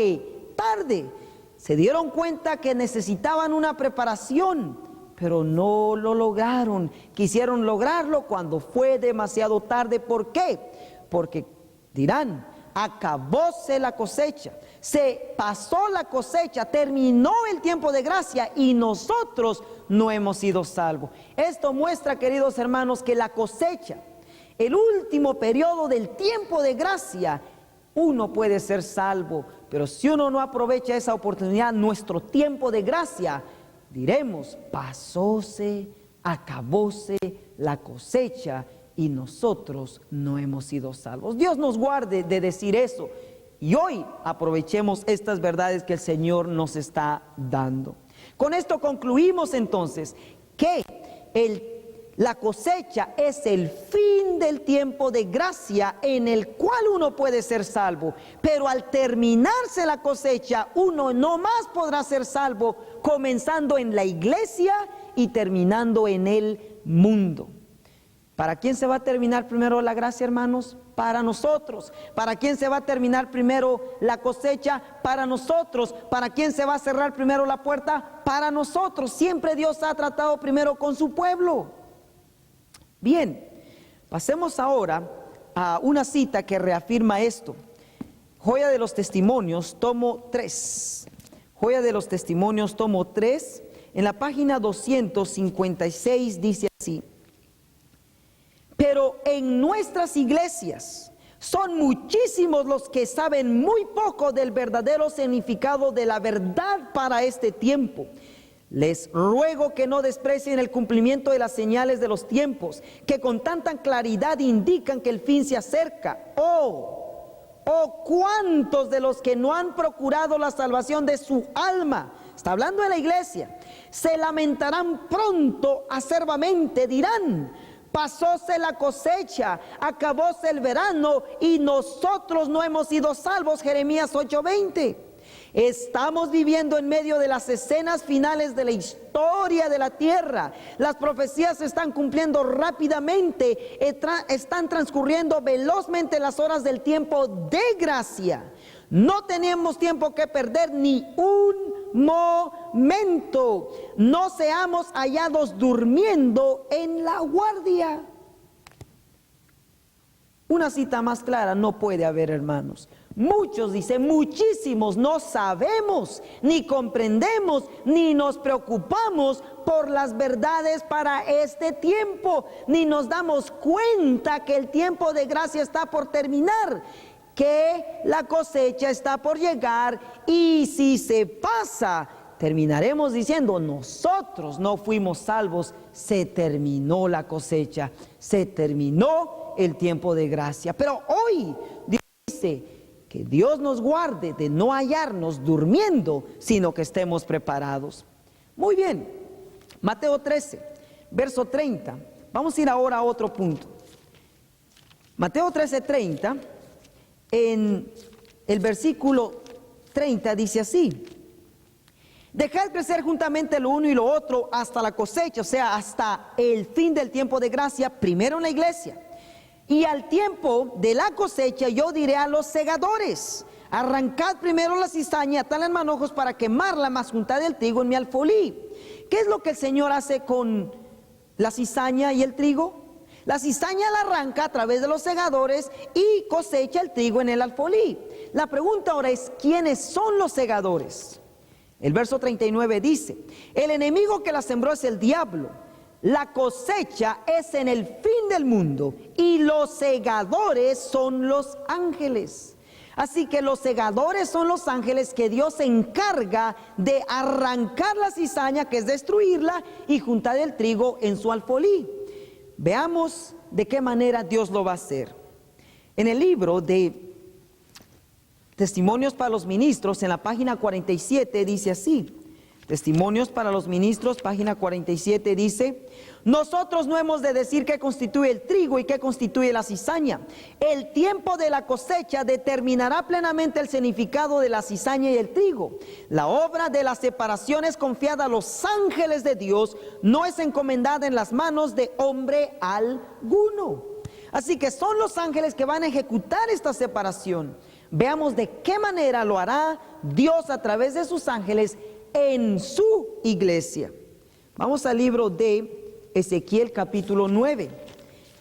tarde. Se dieron cuenta que necesitaban una preparación, pero no lo lograron. Quisieron lograrlo cuando fue demasiado tarde. ¿Por qué? Porque dirán, acabóse la cosecha, se pasó la cosecha, terminó el tiempo de gracia y nosotros no hemos sido salvos. Esto muestra, queridos hermanos, que la cosecha, el último periodo del tiempo de gracia, uno puede ser salvo, pero si uno no aprovecha esa oportunidad, nuestro tiempo de gracia, diremos, pasóse, acabóse la cosecha y nosotros no hemos sido salvos. Dios nos guarde de decir eso. Y hoy aprovechemos estas verdades que el Señor nos está dando. Con esto concluimos entonces que la cosecha es el fin del tiempo de gracia en el cual uno puede ser salvo. Pero al terminarse la cosecha, uno no más podrá ser salvo, comenzando en la iglesia y terminando en el mundo. ¿Para quién se va a terminar primero la gracia, hermanos? Para nosotros. ¿Para quién se va a terminar primero la cosecha? Para nosotros. ¿Para quién se va a cerrar primero la puerta? Para nosotros. Siempre Dios ha tratado primero con su pueblo. Bien, pasemos ahora a una cita que reafirma esto. Joya de los Testimonios, tomo 3. Joya de los Testimonios, tomo 3. En la página 256 dice así: pero en nuestras iglesias son muchísimos los que saben muy poco del verdadero significado de la verdad para este tiempo. Les ruego que no desprecien el cumplimiento de las señales de los tiempos, que con tanta claridad indican que el fin se acerca. Oh, cuántos de los que no han procurado la salvación de su alma, está hablando de la iglesia, se lamentarán pronto acerbamente, dirán: pasóse la cosecha, acabóse el verano y nosotros no hemos sido salvos. Jeremías 8:20. Estamos viviendo en medio de las escenas finales de la historia de la tierra. Las profecías se están cumpliendo rápidamente, están transcurriendo velozmente las horas del tiempo de gracia. No tenemos tiempo que perder ni un momento. No seamos hallados durmiendo en la guardia. Una cita más clara no puede haber, hermanos. Muchos, dice, muchísimos, no sabemos, ni comprendemos, ni nos preocupamos por las verdades para este tiempo, ni nos damos cuenta que el tiempo de gracia está por terminar, que la cosecha está por llegar, y si se pasa, terminaremos diciendo: nosotros no fuimos salvos, se terminó la cosecha, se terminó el tiempo de gracia. Pero hoy Dios dice que Dios nos guarde de no hallarnos durmiendo, sino que estemos preparados. Muy bien, Mateo 13, verso 30. Vamos a ir ahora a otro punto. Mateo 13:30, en el versículo 30 dice así: dejad crecer juntamente lo uno y lo otro hasta la cosecha, o sea, hasta el fin del tiempo de gracia, primero en la iglesia. Y al tiempo de la cosecha yo diré a los segadores: arrancad primero la cizaña, atadla en manojos para quemarla, mas juntad el trigo en mi alfolí. ¿Qué es lo que el Señor hace con la cizaña y el trigo? La cizaña la arranca a través de los segadores y cosecha el trigo en el alfolí. La pregunta ahora es: ¿quiénes son los segadores? El verso 39 dice: el enemigo que la sembró es el diablo. La cosecha es en el fin del mundo y los segadores son los ángeles. Así que los segadores son los ángeles que Dios se encarga de arrancar la cizaña, que es destruirla, y juntar el trigo en su alfolí. Veamos de qué manera Dios lo va a hacer. En el libro de Testimonios para los Ministros, en la página 47, dice así: Testimonios para los Ministros, página 47, dice: nosotros no hemos de decir qué constituye el trigo y qué constituye la cizaña. El tiempo de la cosecha determinará plenamente el significado de la cizaña y el trigo. La obra de la separación es confiada a los ángeles de Dios, no es encomendada en las manos de hombre alguno. Así que son los ángeles que van a ejecutar esta separación. Veamos de qué manera lo hará Dios a través de sus ángeles en su iglesia. Vamos al libro de Ezequiel capítulo 9.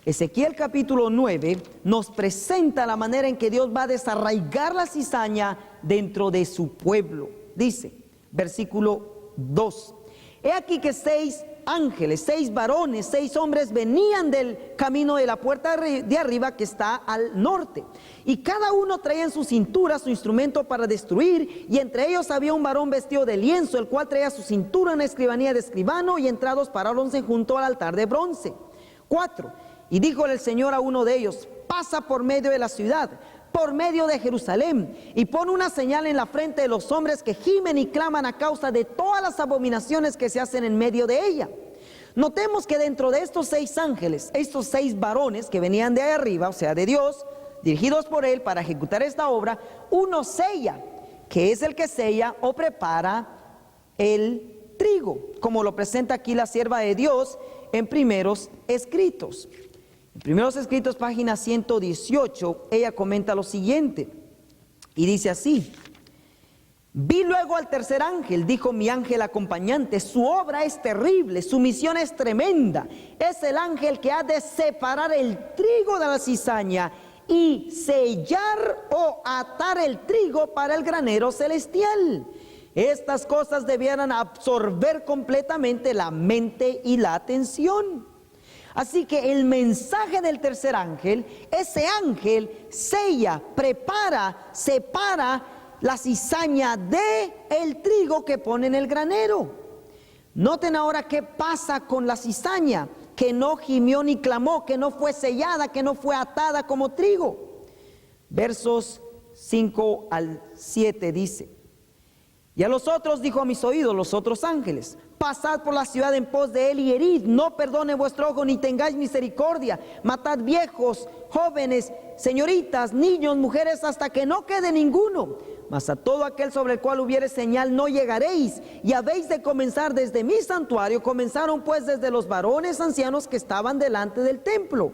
Ezequiel capítulo 9 nos presenta la manera en que Dios va a desarraigar la cizaña dentro de su pueblo. Dice, versículo 2: he aquí que 6 ángeles, 6 varones, 6 hombres venían del camino de la puerta de arriba que está al norte. Y cada uno traía en su cintura su instrumento para destruir, y entre ellos había un varón vestido de lienzo, el cual traía su cintura una escribanía de escribano, y entrados paráronse junto al altar de bronce. 4. Y díjole el Señor a uno de ellos: pasa por medio de la ciudad, por medio de Jerusalén, y pon una señal en la frente de los hombres que gimen y claman a causa de todas las abominaciones que se hacen en medio de ella. Notemos que dentro de estos 6 ángeles, estos 6 varones que venían de ahí arriba, o sea de Dios, dirigidos por él para ejecutar esta obra, uno sella, que es el que sella o prepara el trigo, como lo presenta aquí la sierva de Dios en Primeros Escritos. En Primeros Escritos, página 118, ella comenta lo siguiente, y dice así: vi luego al tercer ángel, dijo mi ángel acompañante, su obra es terrible, su misión es tremenda. Es el ángel que ha de separar el trigo de la cizaña y sellar o atar el trigo para el granero celestial. Estas cosas debieran absorber completamente la mente y la atención. Así que el mensaje del tercer ángel, ese ángel sella, prepara, separa la cizaña de el trigo que pone en el granero. Noten ahora qué pasa con la cizaña, que no gimió ni clamó, que no fue sellada, que no fue atada como trigo. Versos 5 al 7 dice: y a los otros dijo a mis oídos los otros ángeles: pasad por la ciudad en pos de él y herid, no perdone vuestro ojo ni tengáis misericordia, matad viejos, jóvenes, señoritas, niños, mujeres, hasta que no quede ninguno. Mas a todo aquel sobre el cual hubiere señal no llegaréis, y habéis de comenzar desde mi santuario. Comenzaron pues desde los varones ancianos que estaban delante del templo.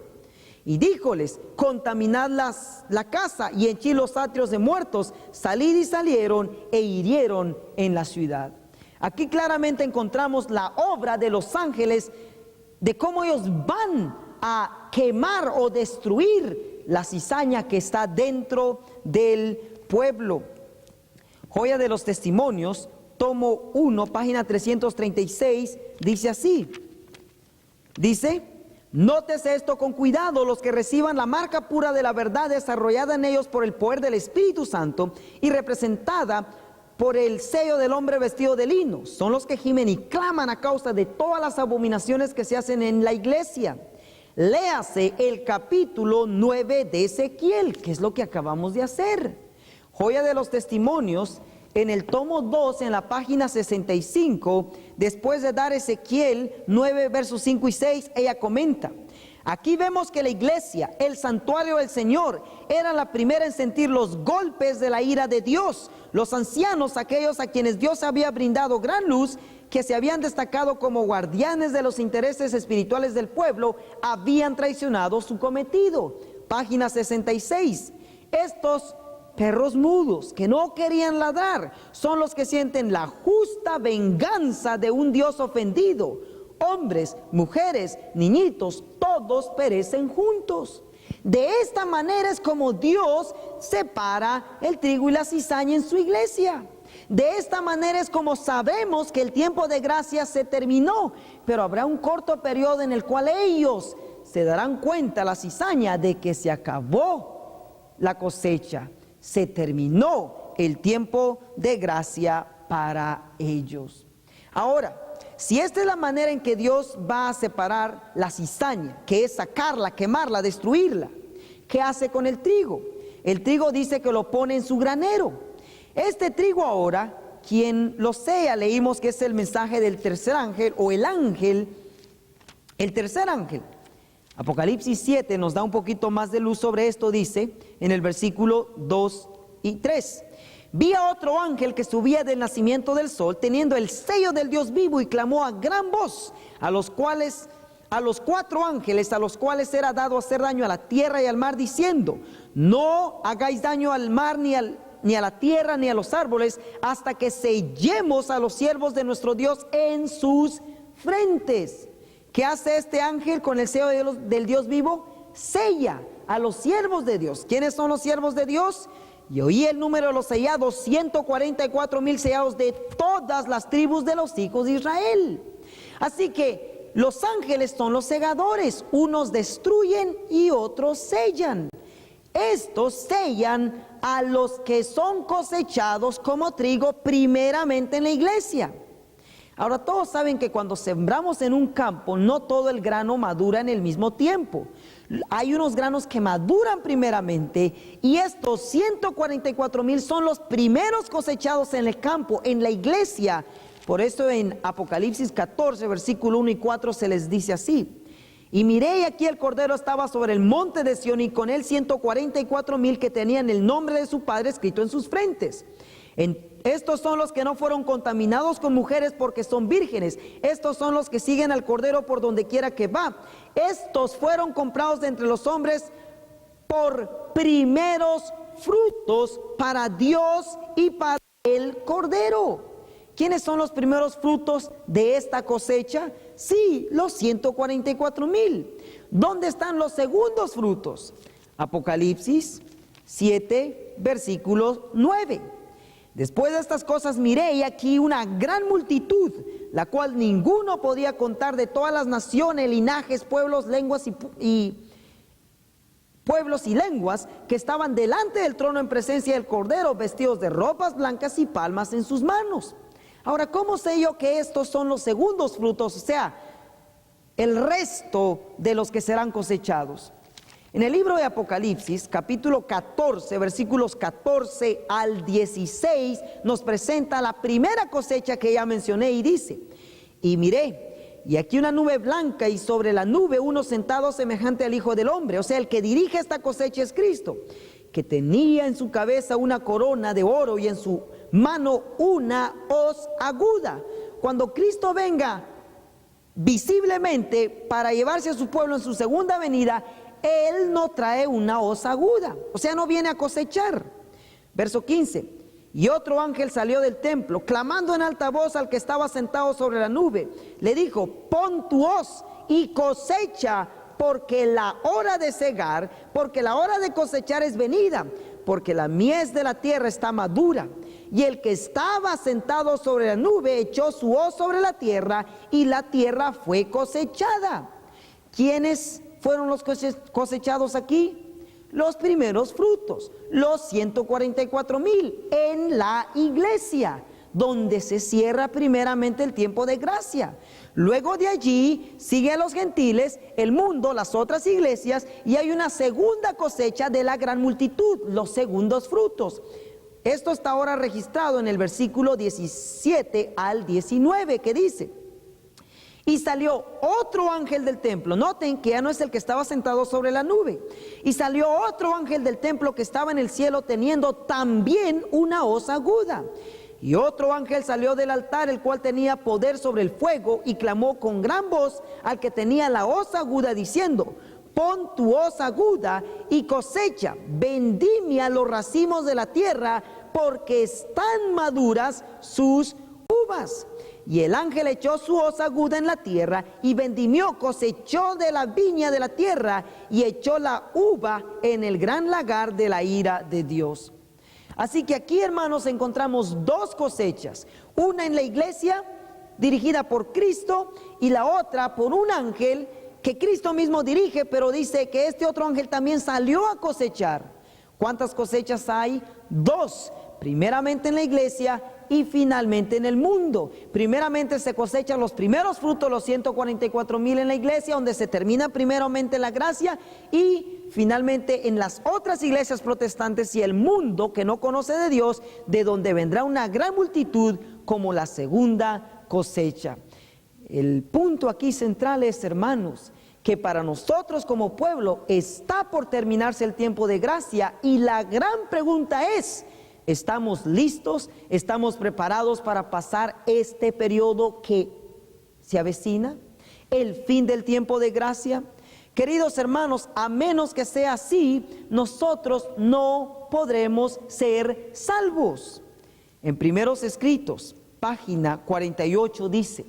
Y díjoles: contaminad la casa y henchid los atrios de muertos. Salid, y salieron e hirieron en la ciudad. Aquí claramente encontramos la obra de los ángeles, de cómo ellos van a quemar o destruir la cizaña que está dentro del pueblo. Joya de los Testimonios, tomo 1, página 336, dice así. Dice: nótese esto con cuidado: los que reciban la marca pura de la verdad desarrollada en ellos por el poder del Espíritu Santo y representada por el sello del hombre vestido de lino, son los que gimen y claman a causa de todas las abominaciones que se hacen en la iglesia. Léase el capítulo 9 de Ezequiel, que es lo que acabamos de hacer. Joya de los Testimonios, en el tomo 2, en la página 65, después de dar Ezequiel 9, versos 5 y 6, ella comenta: aquí vemos que la iglesia, el santuario del Señor, era la primera en sentir los golpes de la ira de Dios. Los ancianos, aquellos a quienes Dios había brindado gran luz, que se habían destacado como guardianes de los intereses espirituales del pueblo, habían traicionado su cometido. Página 66. Estos perros mudos que no querían ladrar son los que sienten la justa venganza de un Dios ofendido. Hombres, mujeres, niñitos, todos perecen juntos. De esta manera es como Dios separa el trigo y la cizaña en su iglesia. De esta manera es como sabemos que el tiempo de gracia se terminó, pero habrá un corto periodo en el cual ellos se darán cuenta, la cizaña, de que se acabó la cosecha, se terminó el tiempo de gracia para ellos. Ahora, si esta es la manera en que Dios va a separar la cizaña, que es sacarla, quemarla, destruirla, ¿qué hace con el trigo? El trigo dice que lo pone en su granero. Este trigo ahora, quien lo sea, leímos que es el mensaje del tercer ángel o el ángel, el tercer ángel. Apocalipsis 7 nos da un poquito más de luz sobre esto, dice en el versículo 2 y 3. Vi a otro ángel que subía del nacimiento del sol, teniendo el sello del Dios vivo, y clamó a gran voz a los 4 ángeles a los cuales era dado hacer daño a la tierra y al mar, diciendo: no hagáis daño al mar, ni a la tierra, ni a los árboles, hasta que sellemos a los siervos de nuestro Dios en sus frentes. ¿Qué hace este ángel con el sello del Dios vivo? Sella a los siervos de Dios. ¿Quiénes son los siervos de Dios? Y oí el número de los sellados: 144,000 sellados de todas las tribus de los hijos de Israel. Así que los ángeles son los segadores, unos destruyen y otros sellan. Estos sellan a los que son cosechados como trigo primeramente en la iglesia. Ahora, todos saben que cuando sembramos en un campo, no todo el grano madura en el mismo tiempo. Hay unos granos que maduran primeramente, y estos 144,000 son los primeros cosechados en el campo, en la iglesia. Por eso en Apocalipsis 14, versículo 1 y 4 se les dice así: y miré, y aquí el Cordero estaba sobre el monte de Sión, y con él 144,000 que tenían el nombre de su Padre escrito en sus frentes. Estos son los que no fueron contaminados con mujeres, porque son vírgenes. Estos son los que siguen al Cordero por donde quiera que va. Estos fueron comprados de entre los hombres por primeros frutos para Dios y para el Cordero. ¿Quiénes son los primeros frutos de esta cosecha? Sí, los 144,000. ¿Dónde están los segundos frutos? Apocalipsis 7, versículo 9. Después de estas cosas miré, y aquí una gran multitud, la cual ninguno podía contar, de todas las naciones, linajes, pueblos, lenguas y lenguas, que estaban delante del trono en presencia del Cordero, vestidos de ropas blancas y palmas en sus manos. Ahora, ¿cómo sé yo que estos son los segundos frutos? O sea, el resto de los que serán cosechados. En el libro de Apocalipsis, capítulo 14, versículos 14 al 16, nos presenta la primera cosecha que ya mencioné, y dice: y miré, y aquí una nube blanca, y sobre la nube uno sentado semejante al Hijo del Hombre. O sea, el que dirige esta cosecha es Cristo, que tenía en su cabeza una corona de oro y en su mano una hoz aguda. Cuando Cristo venga visiblemente para llevarse a su pueblo en su segunda venida, Él no trae una hoz aguda, o sea, no viene a cosechar. Verso 15: y otro ángel salió del templo, clamando en alta voz al que estaba sentado sobre la nube. Le dijo: pon tu hoz y cosecha, porque la hora de segar, porque la hora de cosechar es venida, porque la mies de la tierra está madura. Y el que estaba sentado sobre la nube echó su hoz sobre la tierra, y la tierra fue cosechada. ¿Quiénes fueron los cosechados aquí? Los primeros frutos, los 144,000 en la iglesia, donde se cierra primeramente el tiempo de gracia. Luego de allí siguen los gentiles, el mundo, las otras iglesias, y hay una segunda cosecha de la gran multitud, los segundos frutos. Esto está ahora registrado en el versículo 17 al 19, que dice: y salió otro ángel del templo. Noten que ya no es el que estaba sentado sobre la nube. Y salió otro ángel del templo que estaba en el cielo, teniendo también una hoz aguda. Y otro ángel salió del altar, el cual tenía poder sobre el fuego, y clamó con gran voz al que tenía la hoz aguda, diciendo: pon tu hoz aguda y cosecha, vendimia los racimos de la tierra, porque están maduras sus uvas. Y el ángel echó su hoz aguda en la tierra, y vendimió, cosechó de la viña de la tierra, y echó la uva en el gran lagar de la ira de Dios. Así que aquí, hermanos, encontramos dos cosechas: una en la iglesia, dirigida por Cristo, y la otra por un ángel que Cristo mismo dirige, pero dice que este otro ángel también salió a cosechar. ¿Cuántas cosechas hay? Dos: primeramente en la iglesia y finalmente en el mundo. Primeramente se cosechan los primeros frutos, los 144,000 en la iglesia, donde se termina primeramente la gracia, y finalmente en las otras iglesias protestantes y el mundo que no conoce de Dios, de donde vendrá una gran multitud como la segunda cosecha. El punto aquí central es, hermanos, que para nosotros como pueblo está por terminarse el tiempo de gracia, y la gran pregunta es: ¿estamos listos? ¿Estamos preparados para pasar este periodo que se avecina? ¿El fin del tiempo de gracia? Queridos hermanos, a menos que sea así, nosotros no podremos ser salvos. En Primeros Escritos, página 48, dice: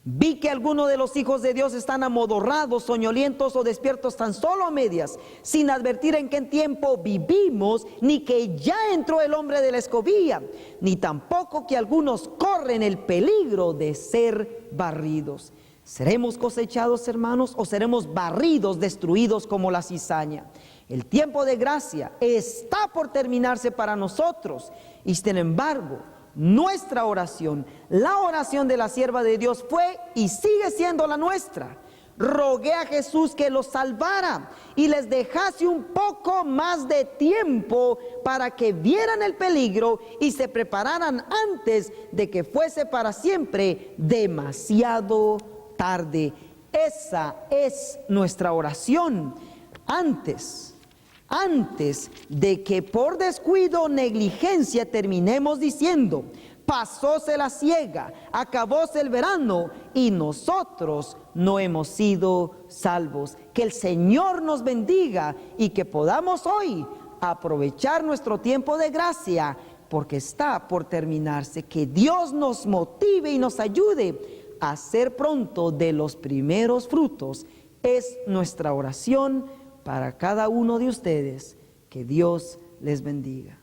Vi que algunos de los hijos de Dios están amodorrados, soñolientos o despiertos tan solo a medias, sin advertir en qué tiempo vivimos, ni que ya entró el hombre de la escobilla, ni tampoco que algunos corren el peligro de ser barridos. ¿Seremos cosechados, hermanos, o seremos barridos, destruidos como la cizaña? El tiempo de gracia está por terminarse para nosotros, y sin embargo, nuestra oración, la oración de la sierva de Dios fue y sigue siendo la nuestra. Rogué a Jesús que los salvara y les dejase un poco más de tiempo para que vieran el peligro y se prepararan antes de que fuese para siempre demasiado tarde. Esa es nuestra oración. Antes de que por descuido o negligencia terminemos diciendo, pasóse la siega, acabóse el verano y nosotros no hemos sido salvos. Que el Señor nos bendiga y que podamos hoy aprovechar nuestro tiempo de gracia porque está por terminarse. Que Dios nos motive y nos ayude a ser pronto de los primeros frutos. Es nuestra oración para cada uno de ustedes. Que Dios les bendiga.